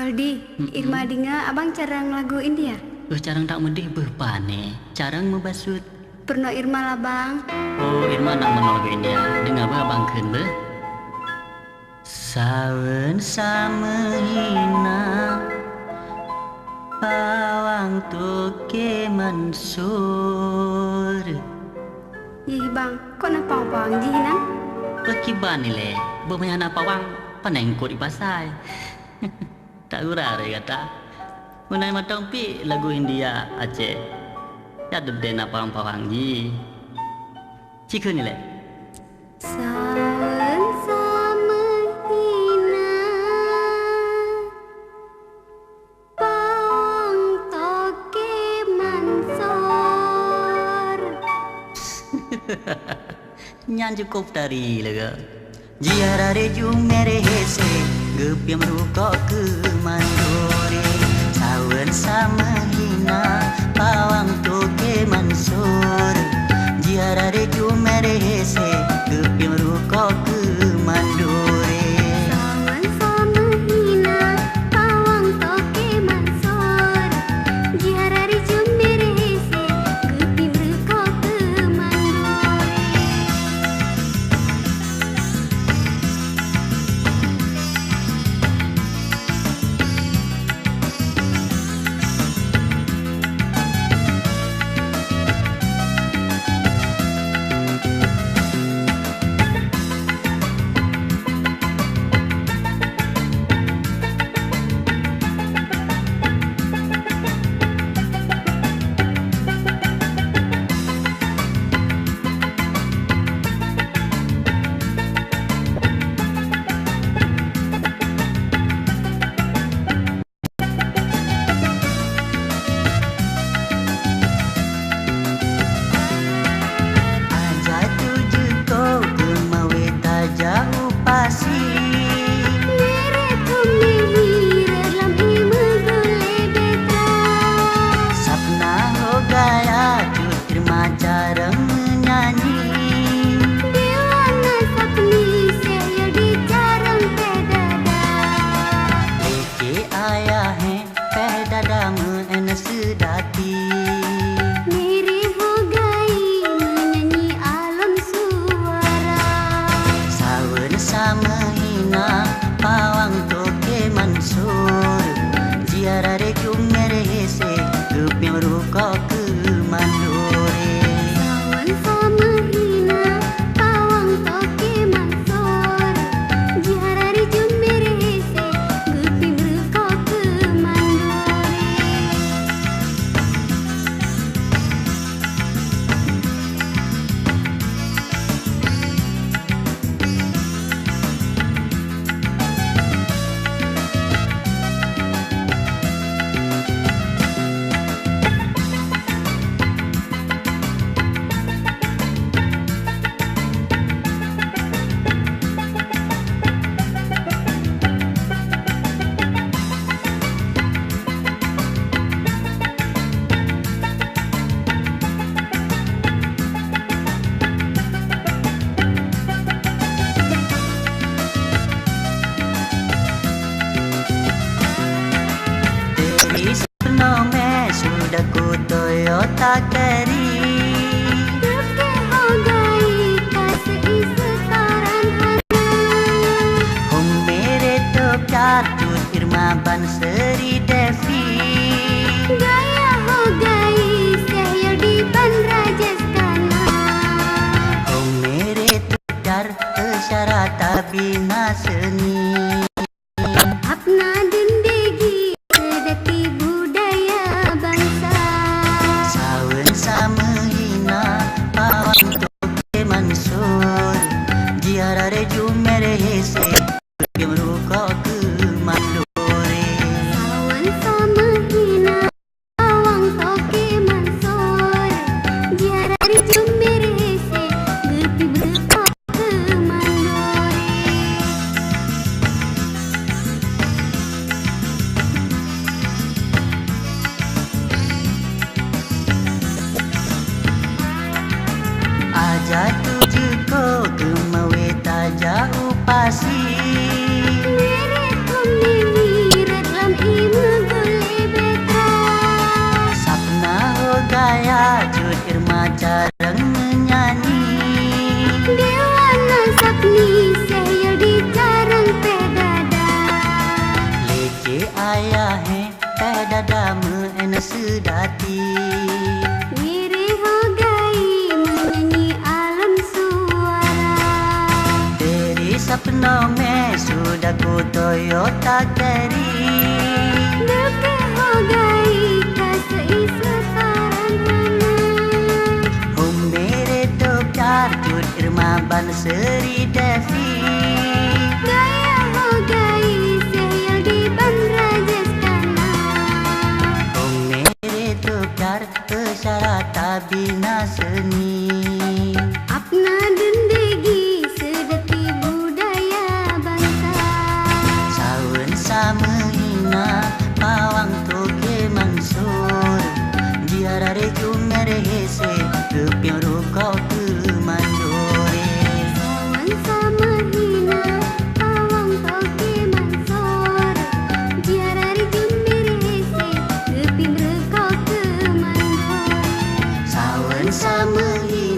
Aldi, Irma dengar abang carang lagu India. Carang tak medih berpane, carang membasut. Pernah Irma lah bang. Oh, Irma nak menolak India. Dengar apa abang ken be? Sawen sama hina, pawang toke mansur. Ih bang, kok napang bang jinan? Pekiban ni le, bermain anak pawang, paneng kod di pasai. Tak gurah re kata. Menai matang pi lagu India Aceh. Ya deden apa pawang ji. Cikgu ni le. Sawen sama hina, pawang toke mansor. Nyan cukup tari lega. Jiara reju mere hese, gepiam ruko ke mandore. Sawen sama hina, pawang toke mansur. Jiara reju mere hese, gepiam ruko ke mandore. Sawen sama hina, pawang toke mansor. Jihara reju mere hese, gepi merko ke mandore. Toyota Carry Ruke hogai kas isetaran hana. Hum mere to katut Irma Banseri Devi Gaya hogai sehir di ban Rajastana. Hum mere to jar syarata bina seni. Apna dindegi sedati budaya bangsa. Sawen sama hina pawang toke mansur. Jiara reju mere hese gepiam ruko ke mandore. Sawen sama hina, pawang toke mansor. Jihara reju mere hese, gepi merko ke mandore. Aja tujuko gemawe taja upasi. Mere kami mirat lam dadamu ena sedati. Mere hogai menyanyi alam suara. Dari sapno me sudah ku Toyota Camry. Deke hogai kasih setaran mana. Hum mere to pyar jut Irma ban Seri Devi. Gaya hogai sehil di ban Rajastana. Hum mere to pyar isyarata bina seni. Apna zindagi sedati budaya bangsa. Sawan sama hina pawang toke mansur. Jiara re jumere hese rupiah rukau ke mandore. Sawan sama hina pawang toke mansor. Jiarari jumbir hese lebih berkau ke mandor. Sawan sama hina